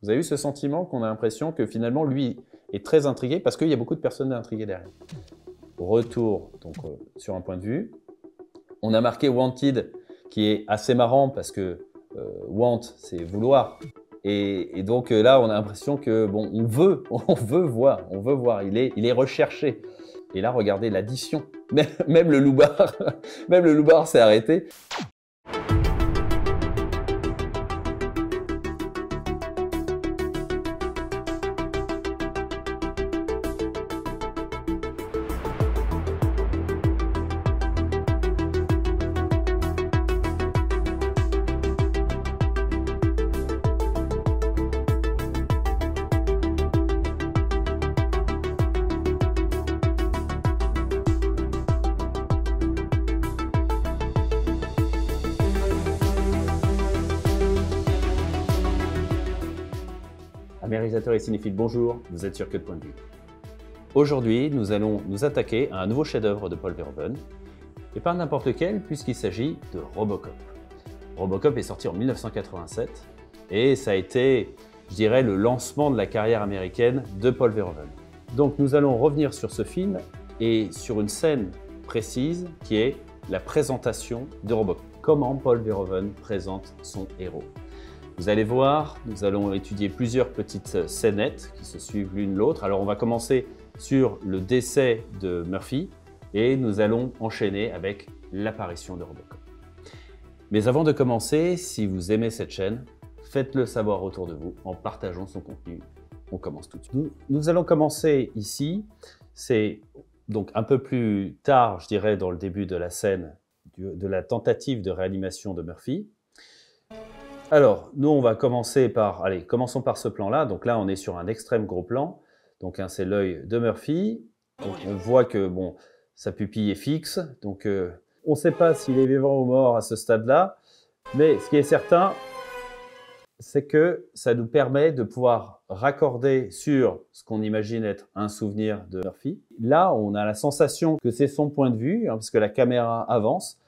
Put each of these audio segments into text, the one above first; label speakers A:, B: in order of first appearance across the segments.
A: Vous avez eu ce sentiment qu'on a l'impression que finalement, lui est très intrigué parce qu'il y a beaucoup de personnes intriguées derrière. Retour donc, sur un point de vue. On a marqué Wanted, qui est assez marrant parce que want, c'est vouloir. Et donc là, on a l'impression que bon, on veut voir. Il est recherché. Et là, regardez l'addition. Même le loupard, même le loupard s'est arrêté. Mes réalisateurs et cinéphiles, bonjour, vous êtes sur Que de Point de Vue. Aujourd'hui, nous allons nous attaquer à un nouveau chef-d'œuvre de Paul Verhoeven, et pas n'importe lequel, puisqu'il s'agit de Robocop. Robocop est sorti en 1987, et ça a été, je dirais, le lancement de la carrière américaine de Paul Verhoeven. Donc nous allons revenir sur ce film, et sur une scène précise, qui est la présentation de Robocop. Comment Paul Verhoeven présente son héros. Vous allez voir, nous allons étudier plusieurs petites scénettes qui se suivent l'une l'autre. Alors on va commencer sur le décès de Murphy et nous allons enchaîner avec l'apparition de Robocop. Mais avant de commencer, si vous aimez cette chaîne, faites-le savoir autour de vous en partageant son contenu. On commence tout de suite. Nous allons commencer ici, c'est donc un peu plus tard, je dirais, dans le début de la scène de la tentative de réanimation de Murphy. Alors, nous, on va commencer par... Allez, commençons par ce plan-là. Donc là, on est sur un extrême gros plan. Donc, c'est l'œil de Murphy. Donc, on voit que bon, sa pupille est fixe. Donc, on ne sait pas s'il est vivant ou mort à ce stade-là. Mais ce qui est certain, c'est que ça nous permet de pouvoir raccorder sur ce qu'on imagine être un souvenir de Murphy. Là, on a la sensation que c'est son point de vue, hein, parce que la caméra avance.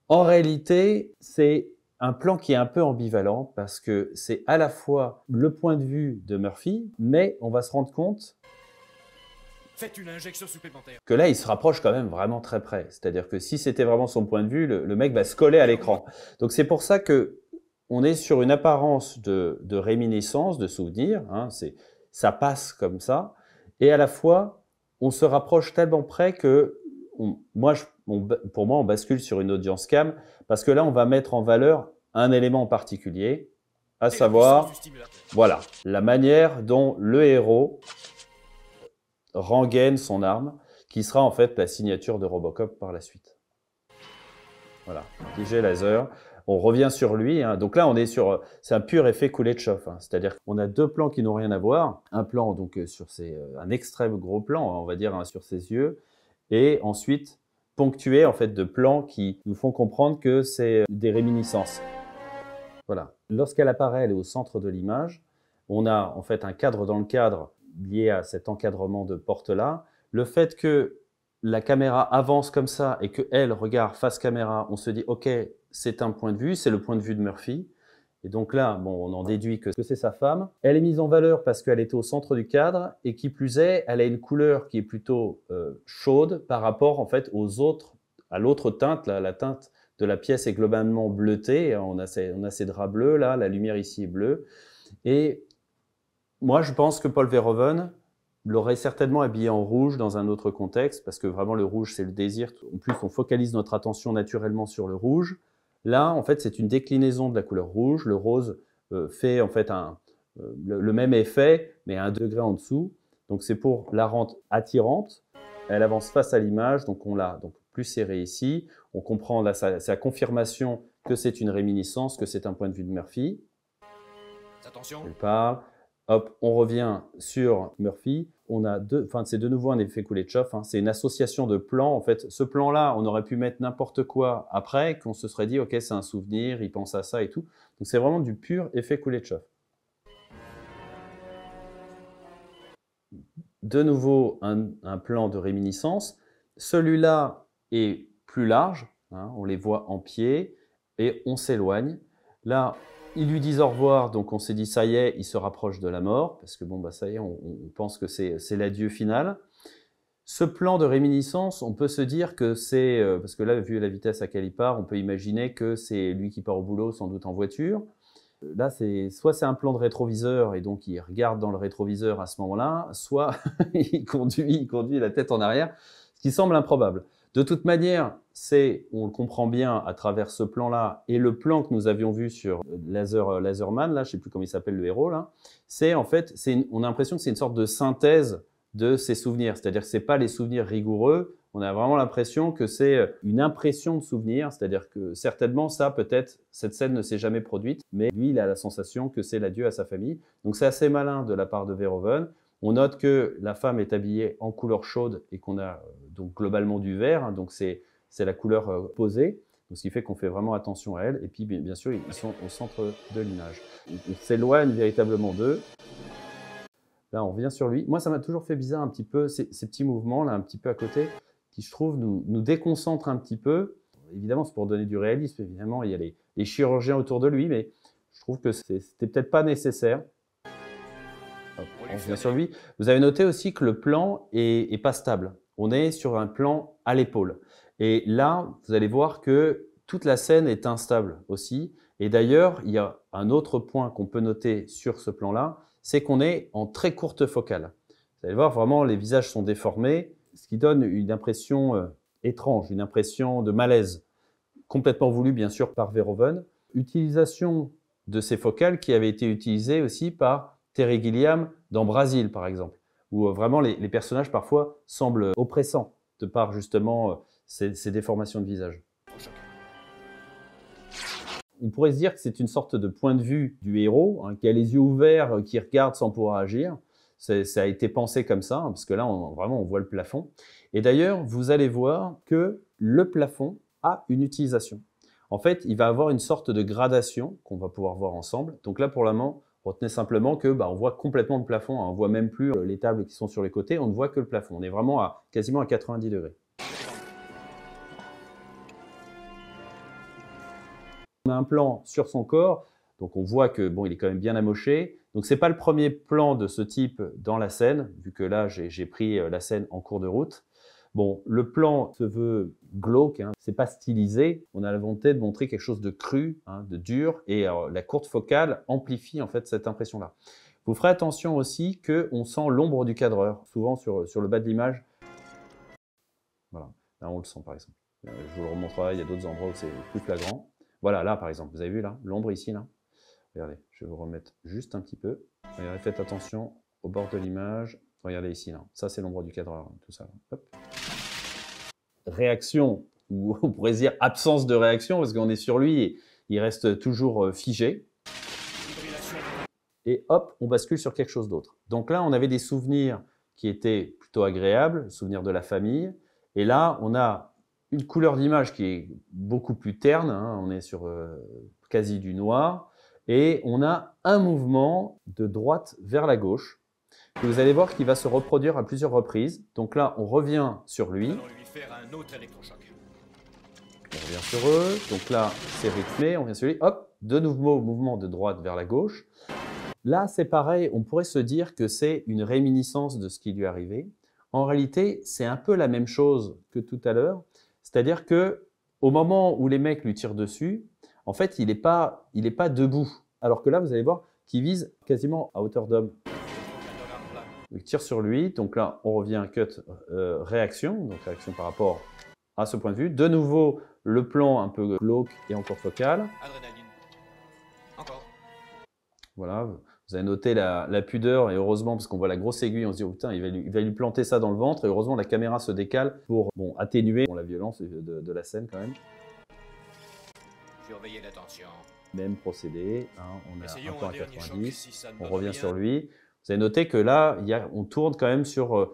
A: En réalité, c'est un plan qui est un peu ambivalent parce que c'est à la fois le point de vue de Murphy, mais on va se rendre compte
B: Faites une injection supplémentaire.
A: Que là, il se rapproche quand même vraiment très près. C'est-à-dire que si c'était vraiment son point de vue, le mec va se coller à l'écran. Donc c'est pour ça que on est sur une apparence de réminiscence, de souvenir. Hein, ça passe comme ça. Et à la fois, on se rapproche tellement près que pour moi, on bascule sur une audience cam parce que là, on va mettre en valeur un élément en particulier, à savoir, voilà, la manière dont le héros rengaine son arme, qui sera en fait la signature de Robocop par la suite. Voilà, DJ Laser. On revient sur lui. Hein. Donc là, on est sur, c'est un pur effet Kuleshov. Hein. C'est-à-dire qu'on a deux plans qui n'ont rien à voir. Un plan donc sur un extrême gros plan, on va dire, hein, sur ses yeux, et ensuite ponctué en fait de plans qui nous font comprendre que c'est des réminiscences. Voilà. Lorsqu'elle apparaît, elle est au centre de l'image. On a en fait un cadre dans le cadre lié à cet encadrement de porte-là. Le fait que la caméra avance comme ça et qu'elle regarde face caméra, on se dit « Ok, c'est un point de vue, c'est le point de vue de Murphy ». Et donc là, bon, on en déduit que c'est sa femme. Elle est mise en valeur parce qu'elle était au centre du cadre et qui plus est, elle a une couleur qui est plutôt chaude par rapport en fait à l'autre teinte, la teinte de la pièce est globalement bleutée. On a ces draps bleus là, la lumière ici est bleue. Et moi, je pense que Paul Verhoeven l'aurait certainement habillé en rouge dans un autre contexte, parce que vraiment le rouge, c'est le désir. En plus, on focalise notre attention naturellement sur le rouge. Là, en fait, c'est une déclinaison de la couleur rouge. Le rose fait en fait le même effet, mais à un degré en dessous. Donc, c'est pour la rendre attirante. Elle avance face à l'image, donc on l'a donc plus serrée ici. On comprend là sa confirmation que c'est une réminiscence, que c'est un point de vue de Murphy.
B: Attention.
A: Elle parle. Hop, on revient sur Murphy. C'est de nouveau un effet Kuleshov. Hein. C'est une association de plans. En fait, ce plan-là, on aurait pu mettre n'importe quoi après, qu'on se serait dit, ok, c'est un souvenir, il pense à ça et tout. Donc c'est vraiment du pur effet Kuleshov. De nouveau, un plan de réminiscence. Celui-là est plus large. Hein, on les voit en pied et on s'éloigne. Là, Ils lui disent au revoir, donc on s'est dit ça y est, il se rapproche de la mort, parce que bon, bah, ça y est, on pense que c'est l'adieu final. Ce plan de réminiscence, on peut se dire que c'est, parce que là, vu la vitesse à laquelle il part, on peut imaginer que c'est lui qui part au boulot, sans doute en voiture. Là, soit c'est un plan de rétroviseur et donc il regarde dans le rétroviseur à ce moment-là, soit il conduit la tête en arrière, ce qui semble improbable. De toute manière, on le comprend bien à travers ce plan-là et le plan que nous avions vu sur Laserman, là, je ne sais plus comment il s'appelle le héros, là, c'est en fait, on a l'impression que c'est une sorte de synthèse de ses souvenirs. C'est-à-dire que ce n'est pas les souvenirs rigoureux, on a vraiment l'impression que c'est une impression de souvenir, c'est-à-dire que certainement ça, peut-être, cette scène ne s'est jamais produite, mais lui, il a la sensation que c'est l'adieu à sa famille. Donc c'est assez malin de la part de Verhoeven. On note que la femme est habillée en couleur chaude et qu'on a donc globalement du vert, hein, donc c'est la couleur posée, donc ce qui fait qu'on fait vraiment attention à elle. Et puis bien sûr, ils sont au centre de l'image. On s'éloigne véritablement d'eux. Là, on revient sur lui. Moi, ça m'a toujours fait bizarre un petit peu, ces petits mouvements là, un petit peu à côté, qui je trouve nous déconcentrent un petit peu. Évidemment, c'est pour donner du réalisme, évidemment, il y a les chirurgiens autour de lui, mais je trouve que c'était peut-être pas nécessaire. Hop, on revient sur lui. Vous avez noté aussi que le plan est pas stable. On est sur un plan à l'épaule. Et là, vous allez voir que toute la scène est instable aussi. Et d'ailleurs, il y a un autre point qu'on peut noter sur ce plan-là, c'est qu'on est en très courte focale. Vous allez voir, vraiment, les visages sont déformés, ce qui donne une impression étrange, une impression de malaise, complètement voulu, bien sûr, par Verhoeven. Utilisation de ces focales qui avaient été utilisées aussi par Terry Gilliam dans Brasil, par exemple, où vraiment les personnages parfois semblent oppressants de par justement ces déformations de visage. On pourrait se dire que c'est une sorte de point de vue du héros, hein, qui a les yeux ouverts, qui regarde sans pouvoir agir. Ça a été pensé comme ça, hein, parce que là, vraiment, on voit le plafond. Et d'ailleurs, vous allez voir que le plafond a une utilisation. En fait, il va avoir une sorte de gradation qu'on va pouvoir voir ensemble. Donc là, pour le moment, retenez simplement que on voit complètement le plafond. Hein, on ne voit même plus les tables qui sont sur les côtés. On ne voit que le plafond. On est vraiment quasiment à 90 degrés. On a un plan sur son corps, donc on voit que il est quand même bien amoché. Donc c'est pas le premier plan de ce type dans la scène, vu que là j'ai pris la scène en cours de route. Bon, le plan se veut glauque, hein, c'est pas stylisé. On a la volonté de montrer quelque chose de cru, hein, de dur, et la courte focale amplifie en fait cette impression-là. Vous ferez attention aussi qu'on sent l'ombre du cadreur, souvent sur le bas de l'image. Voilà, là on le sent par exemple. Je vous le remontrerai, il y a d'autres endroits où c'est plus flagrant. Voilà, là par exemple, vous avez vu là, l'ombre ici, là. Regardez, je vais vous remettre juste un petit peu. Regardez, faites attention au bord de l'image. Regardez ici, là. Ça, c'est l'ombre du cadreur, tout ça. Hop. Réaction, ou on pourrait dire absence de réaction, parce qu'on est sur lui et il reste toujours figé. Et hop, on bascule sur quelque chose d'autre. Donc là, on avait des souvenirs qui étaient plutôt agréables, souvenirs de la famille. Et là, on a une couleur d'image qui est beaucoup plus terne, hein, on est sur quasi du noir, et on a un mouvement de droite vers la gauche, que vous allez voir qu'il va se reproduire à plusieurs reprises. Donc là, on revient sur lui.
B: Allons lui faire un autre électrochoc.
A: On revient sur eux, donc là, c'est rythmé, on revient sur lui, hop, de nouveau mouvement de droite vers la gauche. Là, c'est pareil, on pourrait se dire que c'est une réminiscence de ce qui lui est arrivé. En réalité, c'est un peu la même chose que tout à l'heure. C'est-à-dire qu'au moment où les mecs lui tirent dessus, en fait, il n'est pas debout. Alors que là, vous allez voir qu'il vise quasiment à hauteur d'homme. Il tire sur lui. Donc là, on revient cut réaction. Donc réaction par rapport à ce point de vue. De nouveau, le plan un peu glauque et encore focal.
B: Adrénaline. Encore.
A: Voilà. Vous avez noté la pudeur, et heureusement, parce qu'on voit la grosse aiguille, on se dit, oh putain, il va lui planter ça dans le ventre, et heureusement, la caméra se décale pour atténuer la violence de la scène quand même.
B: Surveillez l'attention.
A: Même procédé, hein, on est
B: Essayons
A: un peu à
B: un dernier
A: 90,
B: choc, si ça ne
A: on
B: donne
A: revient
B: rien.
A: sur lui. Vous avez noté que là, on tourne quand même sur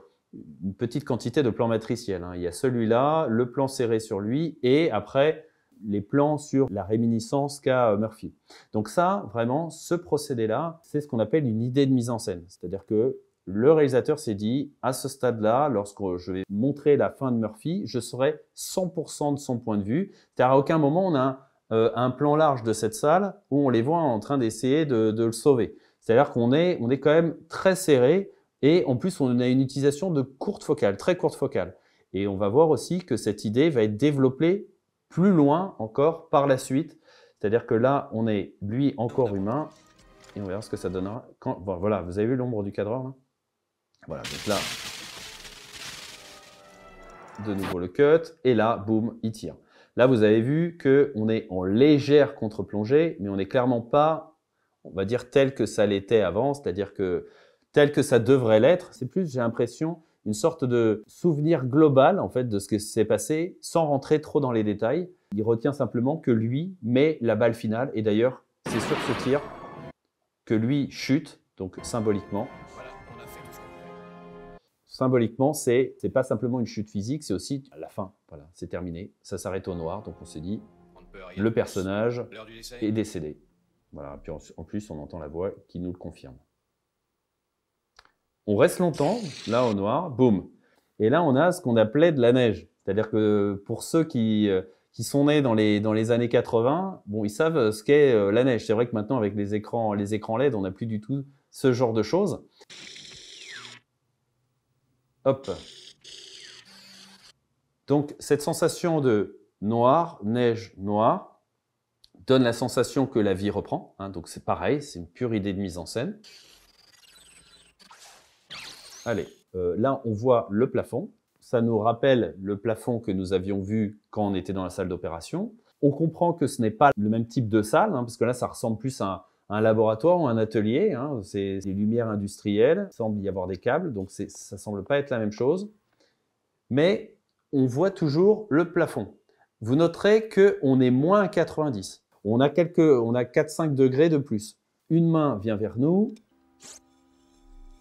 A: une petite quantité de plans matriciels. Hein. Il y a celui-là, le plan serré sur lui, et après, les plans sur la réminiscence qu'a Murphy. Donc ça, vraiment, ce procédé-là, c'est ce qu'on appelle une idée de mise en scène. C'est-à-dire que le réalisateur s'est dit, à ce stade-là, lorsque je vais montrer la fin de Murphy, je serai 100% de son point de vue. C'est-à-dire à aucun moment, on a un plan large de cette salle où on les voit en train d'essayer de le sauver. C'est-à-dire qu'on est quand même très serré et en plus on a une utilisation de courte focale, très courte focale. Et on va voir aussi que cette idée va être développée plus loin encore par la suite. C'est-à-dire que là, on est, lui, encore humain. Et on verra ce que ça donnera. Bon, voilà, vous avez vu l'ombre du cadreur là? Voilà, donc là, de nouveau le cut. Et là, boum, il tire. Là, vous avez vu qu'on est en légère contre-plongée, mais on n'est clairement pas, on va dire, tel que ça l'était avant. C'est-à-dire que tel que ça devrait l'être. C'est plus, j'ai l'impression, une sorte de souvenir global en fait de ce qui s'est passé sans rentrer trop dans les détails. Il retient simplement que lui met la balle finale et d'ailleurs c'est sur ce tir que lui chute, donc symboliquement.
B: Voilà, on a fait tout ce qu'on pouvait.
A: Symboliquement, c'est pas simplement une chute physique, c'est aussi la fin. Voilà, c'est terminé, ça s'arrête au noir, donc on s'est dit
B: On ne peut rien
A: le
B: de plus.
A: personnage
B: L'heure du décès.
A: est décédé. Voilà, puis en plus on entend la voix qui nous le confirme. On reste longtemps, là au noir, boum. Et là, on a ce qu'on appelait de la neige. C'est-à-dire que pour ceux qui sont nés dans les années 80, bon, ils savent ce qu'est la neige. C'est vrai que maintenant, avec les écrans LED, on n'a plus du tout ce genre de choses. Hop. Donc, cette sensation de noir, neige, noir, donne la sensation que la vie reprend. Hein, donc, c'est pareil, c'est une pure idée de mise en scène. Allez, là, on voit le plafond. Ça nous rappelle le plafond que nous avions vu quand on était dans la salle d'opération. On comprend que ce n'est pas le même type de salle, hein, parce que là, ça ressemble plus à un laboratoire ou un atelier. Hein. C'est des lumières industrielles, il semble y avoir des câbles, donc ça ne semble pas être la même chose. Mais on voit toujours le plafond. Vous noterez qu'on est moins 90. On a 4-5 degrés de plus. Une main vient vers nous.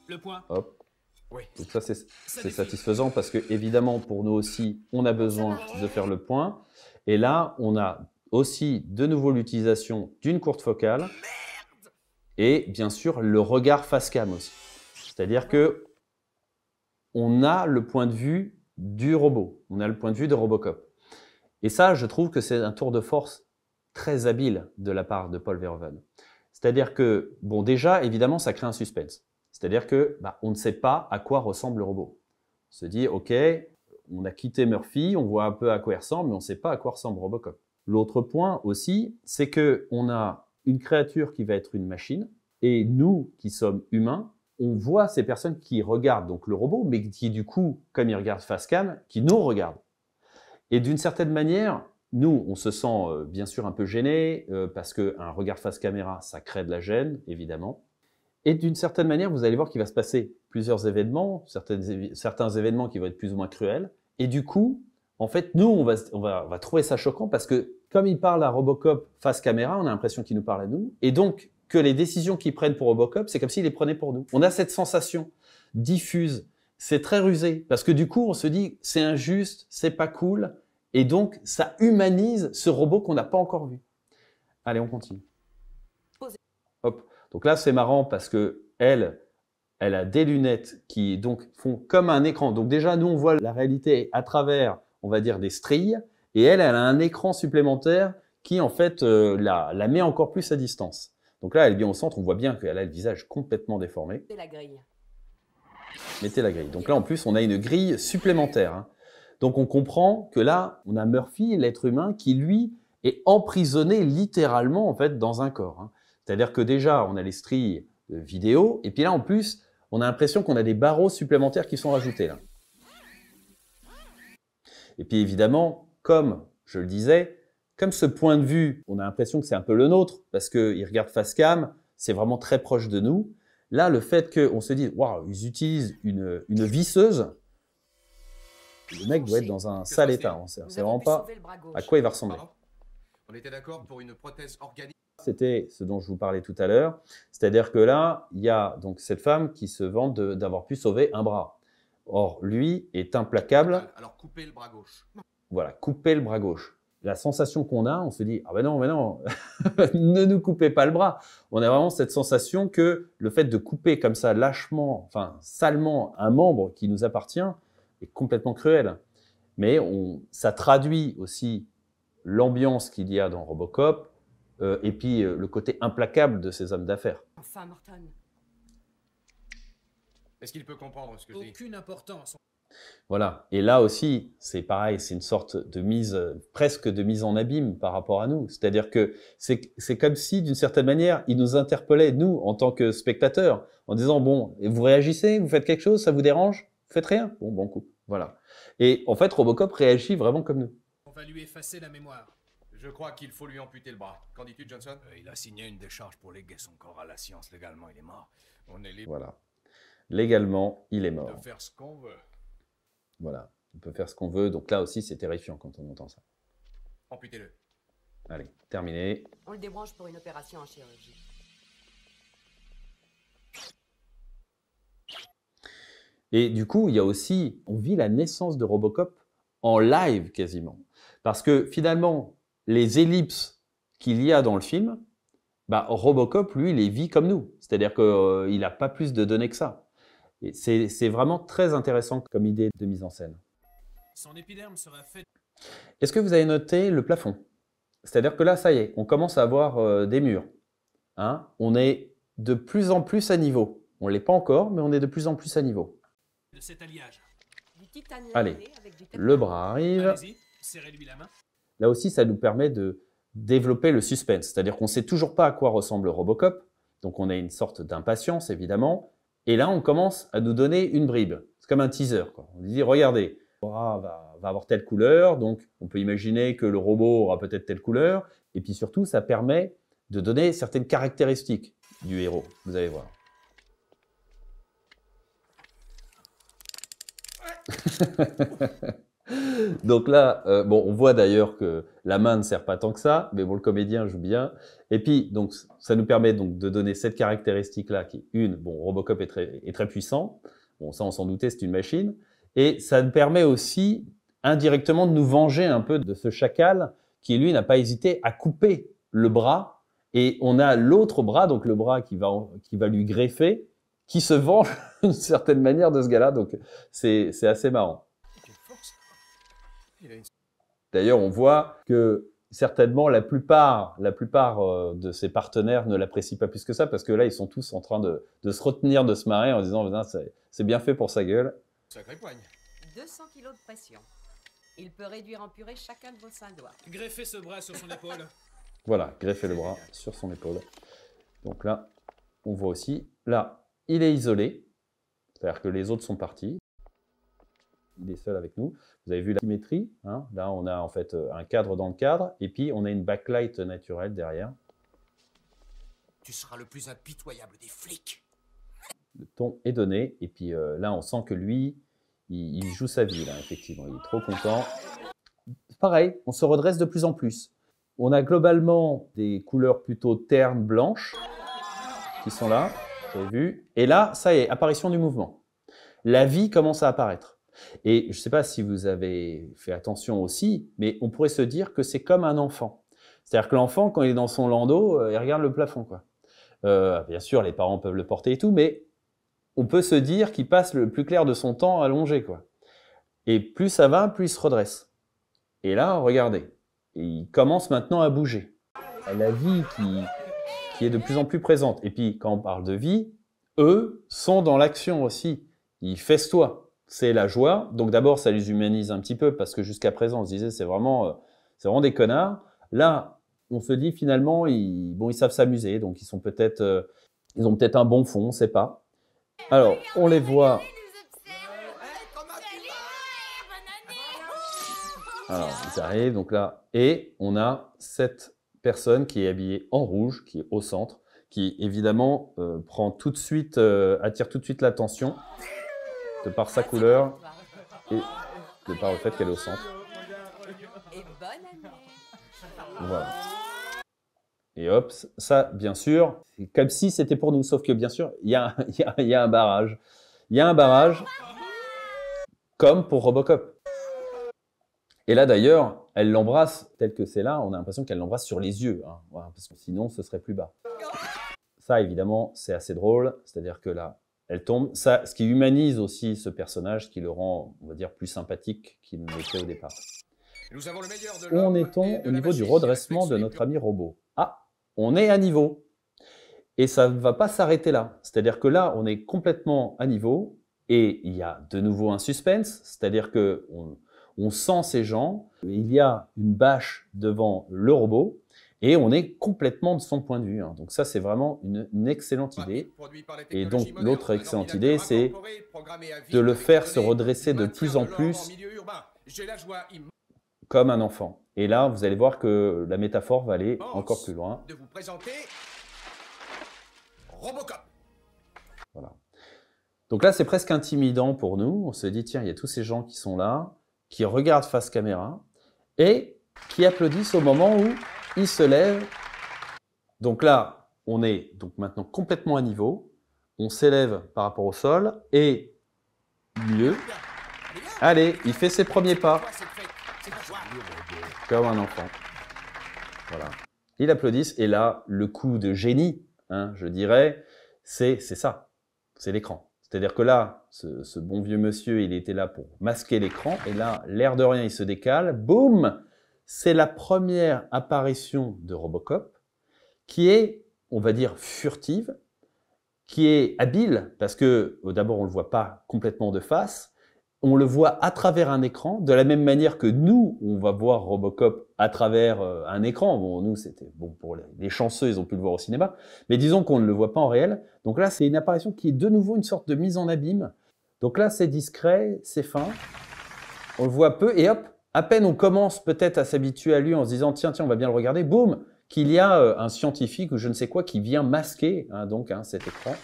B: Le point.
A: Hop.
B: Oui.
A: Donc ça, c'est satisfaisant parce que évidemment, pour nous aussi, on a besoin de faire le point. Et là, on a aussi de nouveau l'utilisation d'une courte focale et bien sûr le regard face cam aussi. C'est-à-dire que on a le point de vue du robot, on a le point de vue de Robocop. Et ça, je trouve que c'est un tour de force très habile de la part de Paul Verhoeven. C'est-à-dire que, bon, déjà, évidemment, ça crée un suspense. C'est-à-dire que on ne sait pas à quoi ressemble le robot. On se dit, OK, on a quitté Murphy, on voit un peu à quoi il ressemble, mais on ne sait pas à quoi ressemble Robocop. L'autre point aussi, c'est qu'on a une créature qui va être une machine, et nous, qui sommes humains, on voit ces personnes qui regardent donc le robot, mais qui du coup, comme ils regardent face cam, qui nous regardent. Et d'une certaine manière, nous, on se sent bien sûr un peu gêné, parce qu'un regard face caméra, ça crée de la gêne, évidemment. Et d'une certaine manière, vous allez voir qu'il va se passer plusieurs événements, certains événements qui vont être plus ou moins cruels. Et du coup, en fait, nous, on va trouver ça choquant parce que comme il parle à Robocop face caméra, on a l'impression qu'il nous parle à nous. Et donc, que les décisions qu'ils prennent pour Robocop, c'est comme s'ils les prenaient pour nous. On a cette sensation diffuse. C'est très rusé parce que du coup, on se dit, c'est injuste, c'est pas cool. Et donc, ça humanise ce robot qu'on n'a pas encore vu. Allez, on continue. Hop. Donc là, c'est marrant parce que elle a des lunettes qui donc font comme un écran. Donc déjà, nous, on voit la réalité à travers, on va dire, des strilles. Et elle a un écran supplémentaire qui, en fait, la met encore plus à distance. Donc là, elle est bien au centre. On voit bien qu'elle a le visage complètement déformé.
C: Mettez la grille.
A: Mettez la grille. Donc là, en plus, on a une grille supplémentaire. Hein. Donc on comprend que là, on a Murphy, l'être humain, qui, lui, est emprisonné littéralement, en fait, dans un corps. Hein. C'est-à-dire que déjà, on a les stries vidéo, et puis là, en plus, on a l'impression qu'on a des barreaux supplémentaires qui sont rajoutés là. Et puis évidemment, comme je le disais, comme ce point de vue, on a l'impression que c'est un peu le nôtre, parce qu'il regarde face cam, c'est vraiment très proche de nous. Là, le fait qu'on se dise, waouh, ils utilisent une visseuse, le mec doit être dans un sale état. On ne sait vraiment pas à quoi il va ressembler.
B: Pardon ? On était d'accord pour une prothèse organique.
A: C'était ce dont je vous parlais tout à l'heure. C'est-à-dire que là, il y a donc cette femme qui se vante d'avoir pu sauver un bras. Or, lui est implacable.
B: Alors coupez le bras gauche.
A: Voilà, couper le bras gauche. La sensation qu'on a, on se dit, ah ben non, ne nous coupez pas le bras. On a vraiment cette sensation que le fait de couper comme ça lâchement, enfin salement un membre qui nous appartient est complètement cruel. Mais ça traduit aussi l'ambiance qu'il y a dans Robocop, et puis le côté implacable de ces hommes d'affaires.
C: Enfin, Morton.
B: Est-ce qu'il peut comprendre ce que je dis?
D: Aucune importance.
A: Voilà. Et là aussi, c'est pareil, c'est une sorte de mise, presque de mise en abîme par rapport à nous. C'est-à-dire que c'est comme si, d'une certaine manière, il nous interpellait, nous, en tant que spectateurs, en disant, bon, vous réagissez, vous faites quelque chose, ça vous dérange? Vous faites rien? Bon coup. Voilà. Et en fait, Robocop réagit vraiment comme nous.
D: On va lui effacer la mémoire.
B: Je crois qu'il faut lui amputer le bras. Qu'en dis-tu, Johnson?
E: Il a signé une décharge pour léguer son corps à la science. Légalement, il est mort.
B: On est libre
A: Voilà. Légalement, il est
B: de
A: mort.
B: faire ce qu'on veut.
A: Voilà. On peut faire ce qu'on veut. Donc là aussi, c'est terrifiant quand on entend ça.
B: Amputez-le.
A: Allez, terminé.
C: On le débranche pour une opération en chirurgie.
A: Et du coup, il y a aussi, on vit la naissance de Robocop en live quasiment. Parce que finalement, les ellipses qu'il y a dans le film, bah, Robocop, lui, les vit comme nous. C'est-à-dire qu'il n'a pas plus de données que ça. Et c'est vraiment très intéressant comme idée de mise en scène.
D: Son épiderme sera fait.
A: Est-ce que vous avez noté le plafond? C'est-à-dire que là, ça y est, on commence à avoir des murs. Hein, on est de plus en plus à niveau. On ne l'est pas encore, mais on est de plus en plus à niveau.
D: De cet alliage.
C: Du titane
A: Allez,
C: laminé avec du
A: le bras arrive.
D: Allez-y, serrez-lui la main.
A: Là aussi, ça nous permet de développer le suspense. C'est-à-dire qu'on ne sait toujours pas à quoi ressemble Robocop. Donc, on a une sorte d'impatience, évidemment. Et là, on commence à nous donner une bribe. C'est comme un teaser, quoi. On dit, regardez, le bras va avoir telle couleur. Donc, on peut imaginer que le robot aura peut-être telle couleur. Et puis surtout, ça permet de donner certaines caractéristiques du héros. Vous allez voir. Donc là, bon, on voit d'ailleurs que la main ne sert pas tant que ça, mais bon, le comédien joue bien. Et puis, donc, ça nous permet donc de donner cette caractéristique-là, qui est une, bon, Robocop est très puissant. Bon, ça, on s'en doutait, c'est une machine. Et ça nous permet aussi, indirectement, de nous venger un peu de ce chacal qui, lui, n'a pas hésité à couper le bras. Et on a l'autre bras, donc le bras qui va lui greffer, qui se venge d'une certaine manière de ce gars-là. Donc, c'est assez marrant.
B: Quelle force! Il a une...
A: D'ailleurs, on voit que certainement la plupart de ses partenaires ne l'apprécient pas plus que ça, parce que là, ils sont tous en train de se retenir de se marrer en disant « c'est bien fait pour sa gueule ».
B: Sacré poigne.
C: 200 kg de pression. Il peut réduire en purée chacun de vos 5 doigts.
D: Greffez ce bras sur son épaule.
A: Voilà, greffer le bras sur son épaule. Donc là, on voit aussi, là, il est isolé, c'est-à-dire que les autres sont partis. Il est seul avec nous. Vous avez vu la symétrie, hein? Là, on a en fait un cadre dans le cadre, et puis on a une backlight naturelle derrière.
B: Tu seras le plus impitoyable des flics.
A: Le ton est donné, et puis là, on sent que lui, il joue sa vie, là, effectivement. Il est trop content. Pareil, on se redresse de plus en plus. On a globalement des couleurs plutôt ternes blanches qui sont là, vous avez vu. Et là, ça y est, apparition du mouvement. La vie commence à apparaître. Et je ne sais pas si vous avez fait attention aussi, mais on pourrait se dire que c'est comme un enfant. C'est-à-dire que l'enfant, quand il est dans son landau, il regarde le plafond, quoi. Bien sûr, les parents peuvent le porter et tout, mais on peut se dire qu'il passe le plus clair de son temps allongé, quoi. Et plus ça va, plus il se redresse. Et là, regardez, il commence maintenant à bouger. La vie qui est de plus en plus présente. Et puis, quand on parle de vie, eux sont dans l'action aussi. Ils festoient. C'est la joie. Donc d'abord, ça les humanise un petit peu, parce que jusqu'à présent, on se disait, c'est vraiment des connards. Là, on se dit finalement, ils savent s'amuser, donc ils ont peut-être un bon fond, on ne sait pas. Alors, on les voit. Alors, ils arrivent, donc là, et on a cette personne qui est habillée en rouge, qui est au centre, qui évidemment attire tout de suite l'attention de par sa couleur et de par le fait qu'elle est au centre.
C: Et bonne année.
A: Voilà. Et hop, ça, bien sûr, c'est comme si c'était pour nous, sauf que bien sûr, il y a un barrage. Il y a un barrage, comme pour Robocop. Et là, d'ailleurs, elle l'embrasse, tel que c'est là, on a l'impression qu'elle l'embrasse sur les yeux, hein, voilà, parce que sinon, ce serait plus bas. Ça, évidemment, c'est assez drôle, c'est-à-dire que là, elle tombe. Ça, ce qui humanise aussi ce personnage, ce qui le rend, on va dire, plus sympathique qu'il ne l'était au départ.
B: Nous avons le meilleur de
A: Où en
B: l'homme et
A: est-on
B: de
A: au
B: la
A: niveau du
B: magie,
A: redressement de
B: réflexe
A: notre ami robot? Ah, on est à niveau. Et ça ne va pas s'arrêter là. C'est-à-dire que là, on est complètement à niveau et il y a de nouveau un suspense, c'est-à-dire que on sent ces gens, il y a une bâche devant le robot et on est complètement de son point de vue, hein. Donc ça, c'est vraiment une excellente idée.
B: produit par les
A: Et
B: technologies
A: donc,
B: modernes,
A: l'autre
B: un
A: excellente
B: ordinateur
A: idée, c'est
B: incorporé, programmé à vie
A: de le
B: avec
A: faire
B: des
A: se
B: données,
A: redresser
B: du
A: de
B: maintien
A: plus en
B: de l'ordre
A: plus
B: milieu urbain. J'ai la joie
A: comme un enfant. Et là, vous allez voir que la métaphore va aller encore plus loin.
B: de vous présenter Robocop.
A: Voilà. Donc là, c'est presque intimidant pour nous. On se dit, tiens, il y a tous ces gens qui sont là, qui regardent face caméra et qui applaudissent au moment où ils se lèvent. Donc là, on est donc maintenant complètement à niveau. On s'élève par rapport au sol et mieux. Allez, il fait ses premiers pas comme un enfant. Voilà. Ils applaudissent et là, le coup de génie, hein, je dirais, c'est ça, c'est l'écran. C'est-à-dire que là, ce bon vieux monsieur, il était là pour masquer l'écran et là, l'air de rien, il se décale. Boum! C'est la première apparition de Robocop qui est, on va dire, furtive, qui est habile parce que d'abord, on le voit pas complètement de face. On le voit à travers un écran, de la même manière que nous, on va voir Robocop à travers un écran. Bon, nous, c'était bon pour les chanceux, ils ont pu le voir au cinéma. Mais disons qu'on ne le voit pas en réel. Donc là, c'est une apparition qui est de nouveau une sorte de mise en abîme. Donc là, c'est discret, c'est fin. On le voit peu et hop, à peine on commence peut-être à s'habituer à lui en se disant tiens, on va bien le regarder. Boum, qu'il y a un scientifique ou je ne sais quoi qui vient masquer cet écran.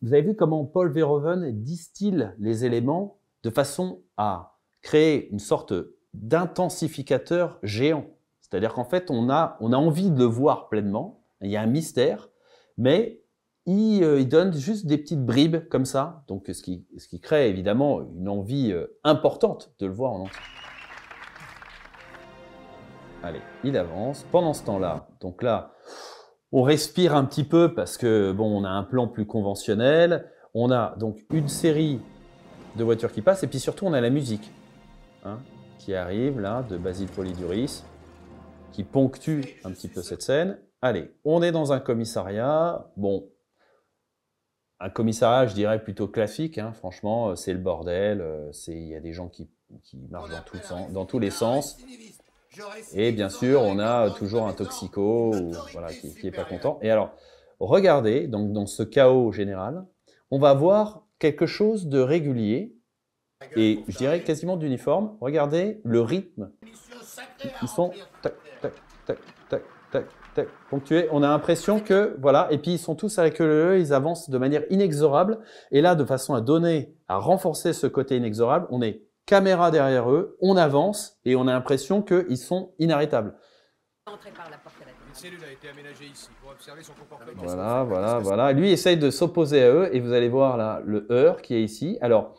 A: Vous avez vu comment Paul Verhoeven distille les éléments de façon à créer une sorte d'intensificateur géant. C'est-à-dire qu'en fait, on a envie de le voir pleinement, il y a un mystère, mais il donne juste des petites bribes comme ça, donc ce qui crée évidemment une envie importante de le voir en entier. Allez, il avance. Pendant ce temps-là, donc là, on respire un petit peu parce que bon, on a un plan plus conventionnel, on a donc une série de voitures qui passent, et puis surtout on a la musique qui arrive là, de Basil Poliduris, qui ponctue un petit peu cette scène. Allez, on est dans un commissariat, bon, un commissariat je dirais plutôt classique, franchement c'est le bordel, il y a des gens qui marchent dans tous les sens, et bien sûr on a toujours un toxico qui n'est pas content. Et alors, regardez, donc dans ce chaos général, on va voir quelque chose de régulier et je dirais quasiment d'uniforme. Regardez le rythme. Ils sont tac, tac, tac, tac, tac, tac, ponctués. On a l'impression que, voilà, et puis ils sont tous avec eux, ils avancent de manière inexorable. Et là, de façon à renforcer ce côté inexorable, on est caméra derrière eux, on avance et on a l'impression qu'ils sont inarrêtables.
C: Entrez par la porte à la
B: Une cellule a été aménagée ici pour observer son comportement.
A: Voilà. Lui essaye de s'opposer à eux et vous allez voir là le heurt qui est ici. Alors,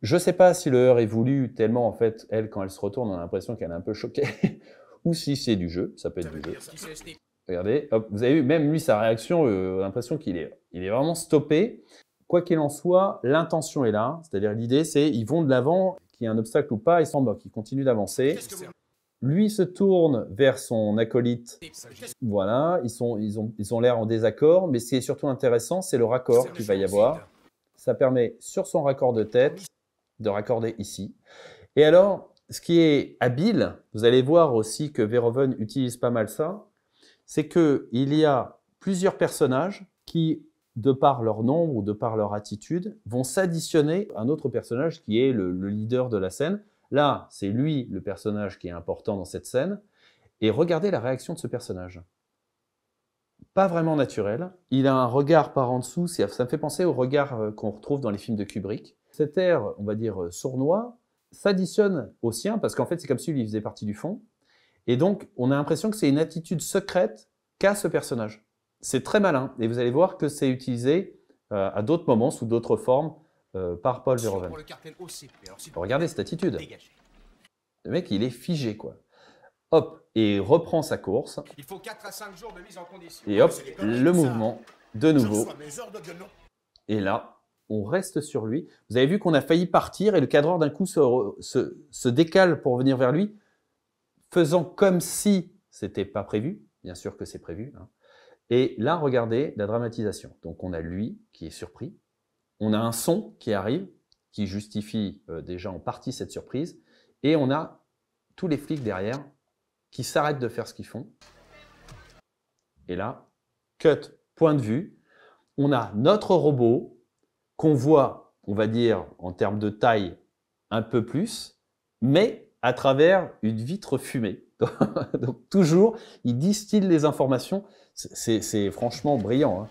A: je ne sais pas si le heurt est voulu tellement en fait, elle, quand elle se retourne, on a l'impression qu'elle est un peu choquée. Ou si c'est du jeu, ça peut être du jeu. Regardez, hop, vous avez vu, même lui, sa réaction, on a l'impression qu'il est vraiment stoppé. Quoi qu'il en soit, l'intention est là. C'est-à-dire l'idée, c'est ils vont de l'avant, qu'il y ait un obstacle ou pas, ils s'en moquent, ils continuent d'avancer. Lui se tourne vers son acolyte. Voilà, ils ont l'air en désaccord, mais ce qui est surtout intéressant, c'est le raccord qu'il va y avoir. Ça permet, sur son raccord de tête, de raccorder ici. Et alors, ce qui est habile, vous allez voir aussi que Verhoeven utilise pas mal ça, c'est qu'il y a plusieurs personnages qui, de par leur nombre ou de par leur attitude, vont s'additionner à un autre personnage qui est le leader de la scène. Là, c'est lui le personnage qui est important dans cette scène. Et regardez la réaction de ce personnage. Pas vraiment naturel. Il a un regard par en dessous. Ça me fait penser au regard qu'on retrouve dans les films de Kubrick. Cet air, on va dire, sournois, s'additionne au sien parce qu'en fait, c'est comme s'il faisait partie du fond. Et donc, on a l'impression que c'est une attitude secrète qu'a ce personnage. C'est très malin. Et vous allez voir que c'est utilisé à d'autres moments, sous d'autres formes, par Paul Verhoeven. Regardez cette attitude. Le mec, il est figé, quoi. Hop, et reprend sa course.
B: Il faut 4 à 5 jours de mise en condition.
A: Et hop, le mouvement, de nouveau. Et là, on reste sur lui. Vous avez vu qu'on a failli partir et le cadreur d'un coup se décale pour venir vers lui. faisant comme si c'était pas prévu. Bien sûr que c'est prévu, hein. Et là, regardez la dramatisation. Donc, on a lui qui est surpris. On a un son qui arrive, qui justifie déjà en partie cette surprise. Et on a tous les flics derrière qui s'arrêtent de faire ce qu'ils font. Et là, cut, point de vue. On a notre robot qu'on voit, on va dire, en termes de taille, un peu plus, mais à travers une vitre fumée. Donc toujours, il distille les informations. C'est franchement brillant, hein.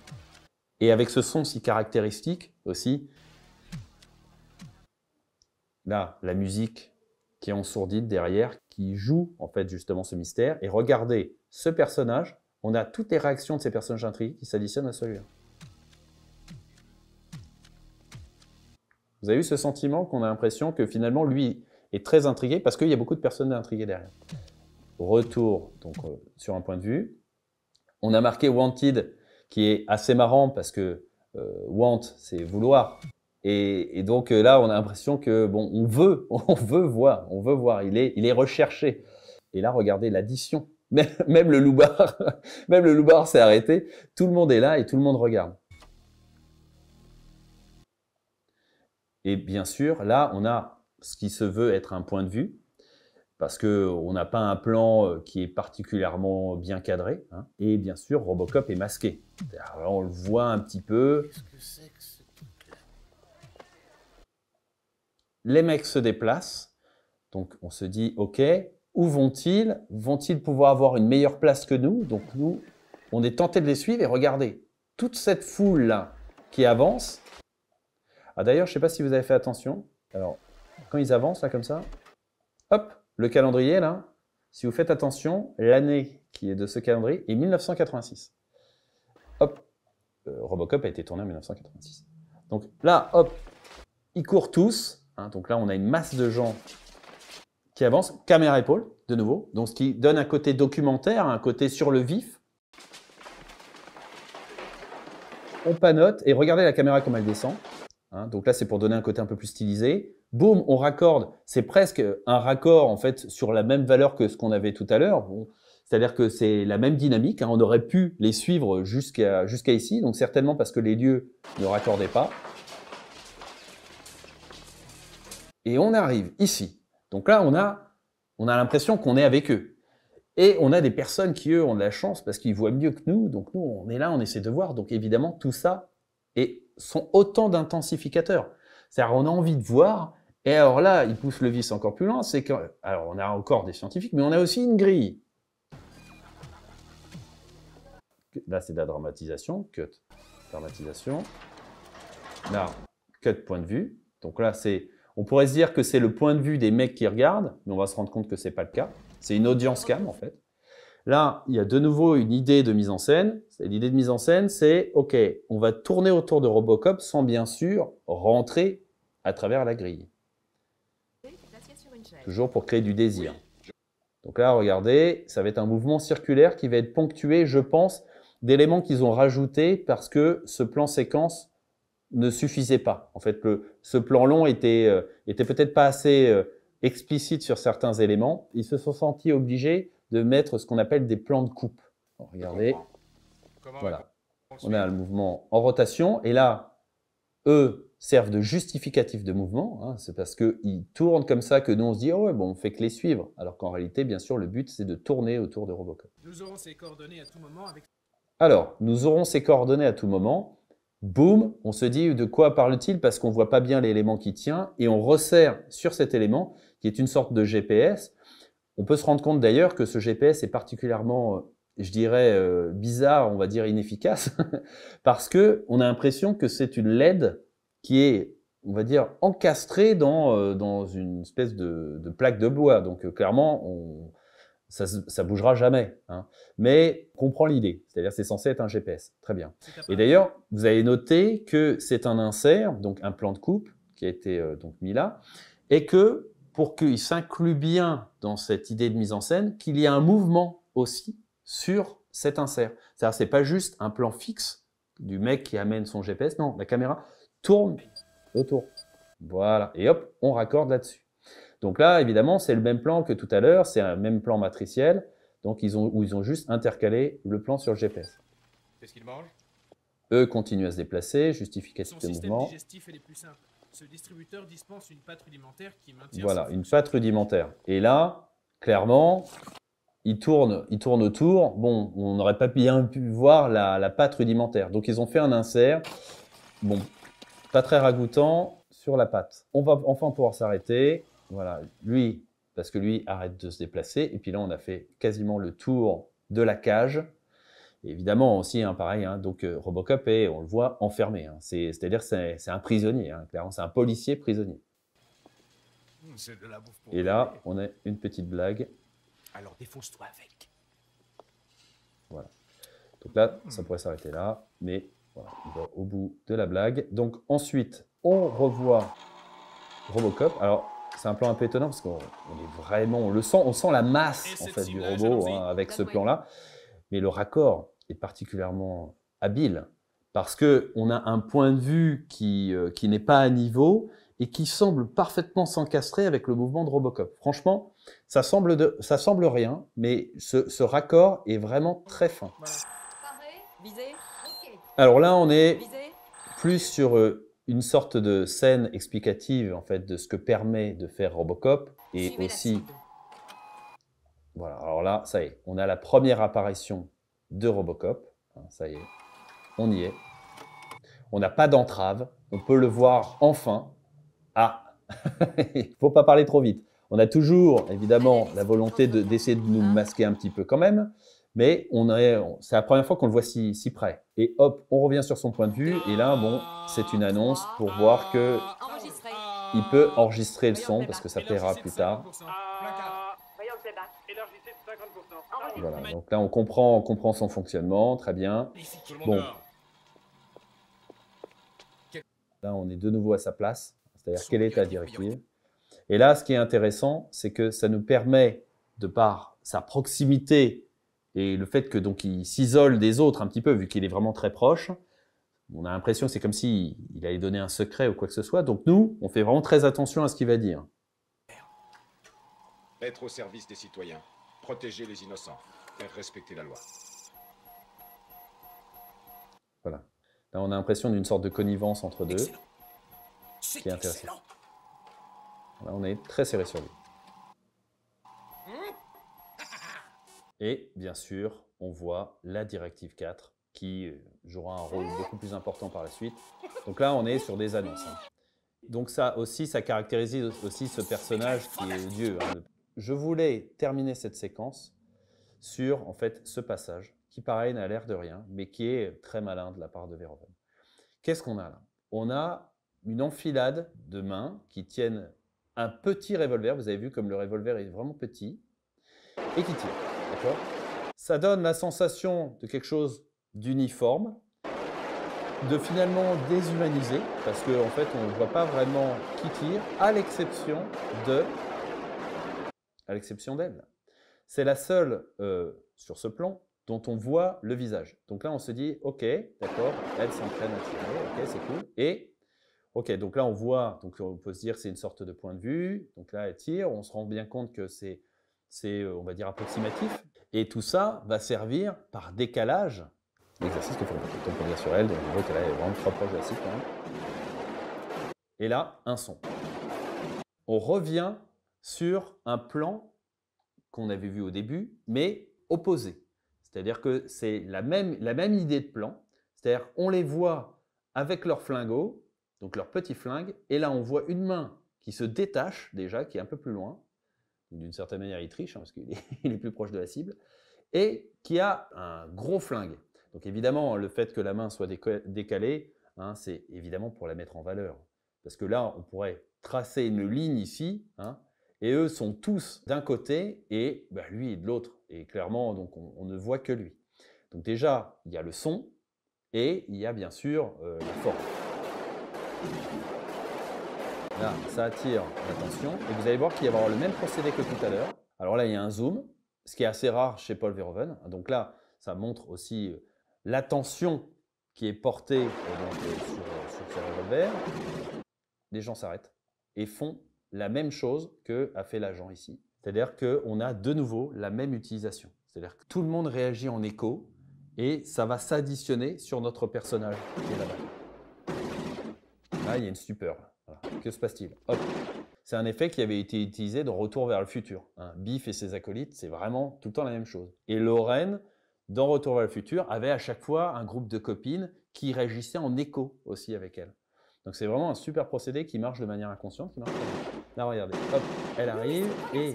A: Et avec ce son si caractéristique aussi, là, la musique qui est en sourdine derrière, qui joue en fait justement ce mystère. Et regardez ce personnage, on a toutes les réactions de ces personnages intrigués qui s'additionnent à celui-là. Vous avez eu ce sentiment qu'on a l'impression que finalement lui est très intrigué parce qu'il y a beaucoup de personnes intriguées derrière. Retour donc sur un point de vue. On a marqué Wanted qui est assez marrant parce que want c'est vouloir. Et donc là, on a l'impression que bon, on veut voir, il est recherché. Et là, regardez l'addition. Même le loupard s'est arrêté. Tout le monde est là et tout le monde regarde. Et bien sûr, là, on a ce qui se veut être un point de vue, parce qu'on n'a pas un plan qui est particulièrement bien cadré, hein. Et bien sûr, Robocop est masqué. Alors, on le voit un petit peu.
B: Qu'est-ce que c'est que ce truc-là?
A: Les mecs se déplacent, donc on se dit, ok, où vont-ils? Vont-ils pouvoir avoir une meilleure place que nous? Donc nous, on est tenté de les suivre et regardez, toute cette foule-là qui avance. Ah, d'ailleurs, je ne sais pas si vous avez fait attention. Alors, quand ils avancent là comme ça, hop, le calendrier là, si vous faites attention, l'année qui est de ce calendrier est 1986. Hop, Robocop a été tourné en 1986. Donc là, hop, ils courent tous, hein. Donc là, on a une masse de gens qui avancent. Caméra épaule, de nouveau. Donc ce qui donne un côté documentaire, un côté sur le vif. On panote et regardez la caméra comme elle descend. Hein, donc là, c'est pour donner un côté un peu plus stylisé. Boum, on raccorde. C'est presque un raccord en fait sur la même valeur que ce qu'on avait tout à l'heure. Bon, c'est-à-dire que c'est la même dynamique, hein. On aurait pu les suivre jusqu'à ici. Donc certainement parce que les lieux ne raccordaient pas. Et on arrive ici. Donc là, on a l'impression qu'on est avec eux. Et on a des personnes qui, eux, ont de la chance parce qu'ils voient mieux que nous. Donc nous, on est là, on essaie de voir. Donc évidemment, tout ça sont autant d'intensificateurs. C'est-à-dire on a envie de voir, et alors là, ils poussent le vice encore plus loin, c'est que, alors on a encore des scientifiques, mais on a aussi une grille. Là, c'est de la dramatisation, cut, dramatisation. Là, cut, point de vue. Donc là, on pourrait se dire que c'est le point de vue des mecs qui regardent, mais on va se rendre compte que c'est pas le cas. C'est une audience cam, en fait. Là, il y a de nouveau une idée de mise en scène. L'idée de mise en scène, c'est, OK, on va tourner autour de Robocop sans bien sûr rentrer à travers la grille. Toujours pour créer du désir. Donc là, regardez, ça va être un mouvement circulaire qui va être ponctué, je pense, d'éléments qu'ils ont rajoutés parce que ce plan séquence ne suffisait pas. En fait, ce plan long était peut-être pas assez explicite sur certains éléments. Ils se sont sentis obligés de mettre ce qu'on appelle des plans de coupe. Bon, regardez, voilà. On a le mouvement en rotation et là, eux servent de justificatif de mouvement. Hein, c'est parce qu'ils tournent comme ça que nous on se dit oh ouais, bon, on fait que les suivre. Alors qu'en réalité, bien sûr, le but c'est de tourner autour de Robocop.
D: Nous aurons ses coordonnées à tout moment avec...
A: Alors, nous aurons ces coordonnées à tout moment. Boum, on se dit de quoi parle-t-il parce qu'on ne voit pas bien l'élément qui tient et on resserre sur cet élément qui est une sorte de GPS. On peut se rendre compte d'ailleurs que ce GPS est particulièrement, je dirais, bizarre, on va dire inefficace, parce qu'on a l'impression que c'est une LED qui est, on va dire, encastrée dans une espèce de plaque de bois. Donc clairement, ça bougera jamais, hein. Mais on comprend l'idée, c'est-à-dire c'est censé être un GPS. Très bien. Et d'ailleurs, vous avez noté que c'est un insert, donc un plan de coupe qui a été donc mis là, et que pour qu'il s'inclue bien dans cette idée de mise en scène, qu'il y ait un mouvement aussi sur cet insert. C'est-à-dire c'est pas juste un plan fixe du mec qui amène son GPS, non, la caméra tourne autour. Voilà, et hop, on raccorde là-dessus. Donc là, évidemment, c'est le même plan que tout à l'heure, c'est un même plan matriciel, donc où ils ont juste intercalé le plan sur le GPS.
E: Qu'est-ce qu'il mange?
A: Eux continuent à se déplacer,
D: Son
A: justificatif de
D: système
A: mouvement.
D: digestif est les plus simples. Ce distributeur dispense une pâte rudimentaire qui maintient
A: Voilà,
D: son
A: une
D: fonctionnement.
A: pâte rudimentaire. Et là, clairement, il tourne autour. Bon, on n'aurait pas bien pu voir la pâte rudimentaire. Donc, ils ont fait un insert, bon, pas très ragoûtant, sur la pâte. On va enfin pouvoir s'arrêter. Voilà, lui, parce que lui arrête de se déplacer. Et puis là, on a fait quasiment le tour de la cage. Et évidemment aussi, hein, pareil, hein, donc Robocop est, on le voit, enfermé. Hein. C'est-à-dire c'est un prisonnier, hein, clairement, c'est un policier prisonnier.
E: C'est de la bouffe pour
A: Et là,
E: bébé.
A: on a une petite blague.
E: Alors défonce-toi avec.
A: Voilà. Donc là, ça pourrait s'arrêter là, mais voilà, on va au bout de la blague. Donc ensuite, on revoit Robocop. Alors, c'est un plan un peu étonnant parce qu'on est vraiment, on sent la masse en fait du robot hein, avec ce plan-là. Mais le raccord est particulièrement habile parce qu'on a un point de vue qui n'est pas à niveau et qui semble parfaitement s'encastrer avec le mouvement de Robocop. Franchement, ça semble rien, mais ce raccord est vraiment très fin.
D: Voilà.
C: Paré, visé, ok.
A: Alors là, on est
C: Visé,
A: plus sur une sorte de scène explicative en fait de ce que permet de faire Robocop et
C: suivez la
A: aussi
C: cible.
A: voilà. Alors là, ça y est, on a la première apparition de Robocop. Hein, ça y est, on y est. On n'a pas d'entrave, on peut le voir enfin. Ah, il faut pas parler trop vite. On a toujours évidemment la volonté d'essayer de nous masquer un petit peu quand même, mais c'est la première fois qu'on le voit si près. Et hop, on revient sur son point de vue, et là, bon, c'est une annonce pour voir que
C: Enregistré.
A: il peut enregistrer le son parce que ça paiera plus tard.
F: Voyons le playback. Élargissez de 50%.
A: Voilà, donc là on comprend son fonctionnement, très bien.
E: Tout le monde
A: Bon.
E: dehors.
A: Là on est de nouveau à sa place, c'est-à-dire quelle est ta directive. Et là ce qui est intéressant, c'est que ça nous permet, de par sa proximité et le fait que donc il s'isole des autres un petit peu, vu qu'il est vraiment très proche, on a l'impression que c'est comme s'il allait donner un secret ou quoi que ce soit. Donc nous, on fait vraiment très attention à ce qu'il va dire.
G: Être au service des citoyens, protéger les innocents, faire respecter la loi.
A: Voilà. Là, on a l'impression d'une sorte de connivence entre deux.
B: Excellent.
A: Qui
B: C'est
A: est intéressant.
B: excellent.
A: Là, on est très serré sur lui. Et bien sûr, on voit la directive 4 qui jouera un rôle beaucoup plus important par la suite. Donc là, on est sur des annonces. Hein. Donc ça aussi, ça caractérise aussi ce personnage qui est Dieu. Hein. Je voulais terminer cette séquence sur en fait ce passage qui pareil n'a l'air de rien, mais qui est très malin de la part de Verhoeven. Qu'est-ce qu'on a là? On a une enfilade de mains qui tiennent un petit revolver. Vous avez vu comme le revolver est vraiment petit et qui tire. D'accord? Ça donne la sensation de quelque chose d'uniforme, de finalement déshumanisé, parce qu'en fait, on ne voit pas vraiment qui tire, à l'exception d'elle. C'est la seule, sur ce plan, dont on voit le visage. Donc là, on se dit, ok, d'accord, elle s'entraîne à tirer, ok, c'est cool. Et, ok, donc là, on voit, donc on peut se dire que c'est une sorte de point de vue. Donc là, elle tire, on se rend bien compte que c'est on va dire, approximatif. Et tout ça va servir par décalage. L'exercice que fait donc on vient sur elle, donc on voit qu'elle est vraiment trop proche de la cible quand même. Et là, un son. On revient sur un plan qu'on avait vu au début, mais opposé. C'est-à-dire que c'est la même idée de plan. C'est-à-dire on les voit avec leurs flingots, donc leurs petits flingues, et là on voit une main qui se détache déjà, qui est un peu plus loin. D'une certaine manière, il triche, hein, parce qu'il est plus proche de la cible, et qui a un gros flingue. Donc évidemment, le fait que la main soit décalée, hein, c'est évidemment pour la mettre en valeur. Parce que là, on pourrait tracer une ligne ici, hein, et eux sont tous d'un côté, et bah, lui est de l'autre. Et clairement, donc, on ne voit que lui. Donc déjà, il y a le son, et il y a bien sûr la forme. Là, ça attire l'attention, et vous allez voir qu'il va y avoir le même procédé que tout à l'heure. Alors là, il y a un zoom, ce qui est assez rare chez Paul Verhoeven. Donc là, ça montre aussi l'attention qui est portée sur ce revolver. Les gens s'arrêtent et font la même chose qu'a fait l'agent ici. C'est-à-dire qu'on a de nouveau la même utilisation. C'est-à-dire que tout le monde réagit en écho et ça va s'additionner sur notre personnage qui est là-bas. Là, il y a une stupeur. Voilà. Que se passe-t-il? Hop. C'est un effet qui avait été utilisé dans Retour vers le futur. Hein. Biff et ses acolytes, c'est vraiment tout le temps la même chose. Et Lorraine, dans Retour vers le futur, avait à chaque fois un groupe de copines qui réagissaient en écho aussi avec elle. Donc c'est vraiment un super procédé qui marche de manière inconsciente, qui marche très bien. Là, regardez, hop, elle arrive et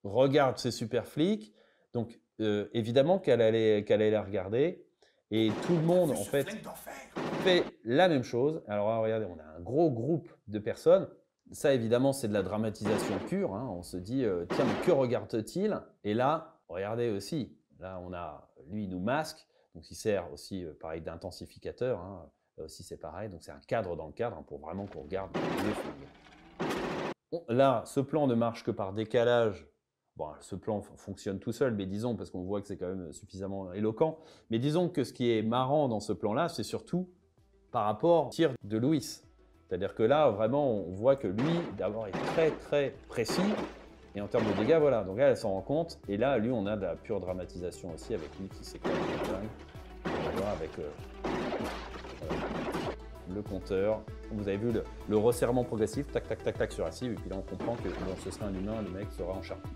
A: regarde ces super flics. Donc évidemment qu'elle allait la regarder et tout le monde en fait fait la même chose. Alors là, regardez, on a un gros groupe de personnes. Ça évidemment c'est de la dramatisation pure. Hein. On se dit tiens mais que regarde-t-il? Et là, regardez aussi, là on a lui il nous masque, donc il sert aussi pareil d'intensificateur. Hein. Là aussi c'est pareil, donc c'est un cadre dans le cadre hein, pour vraiment qu'on regarde le film. Bon, là, ce plan ne marche que par décalage. Bon, ce plan fonctionne tout seul, mais disons, parce qu'on voit que c'est quand même suffisamment éloquent, mais disons que ce qui est marrant dans ce plan-là, c'est surtout par rapport au tir de Louis. C'est-à-dire que là, vraiment, on voit que lui, d'abord, est très très précis, et en termes de dégâts, voilà. Donc là, elle s'en rend compte, et là, lui, on a de la pure dramatisation aussi, avec lui qui s'est quand même dingue. On voit avec le compteur. Vous avez vu le resserrement progressif, tac, tac, tac, tac sur la cible, et puis là, on comprend que bon, ce sera un humain, le mec sera en charpie.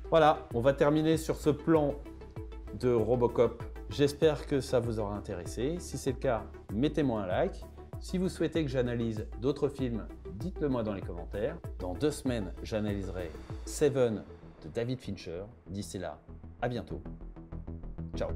A: Voilà, on va terminer sur ce plan de Robocop. J'espère que ça vous aura intéressé. Si c'est le cas, mettez-moi un like. Si vous souhaitez que j'analyse d'autres films, dites-le moi dans les commentaires. Dans 2 semaines, j'analyserai Seven de David Fincher. D'ici là, à bientôt. Ciao.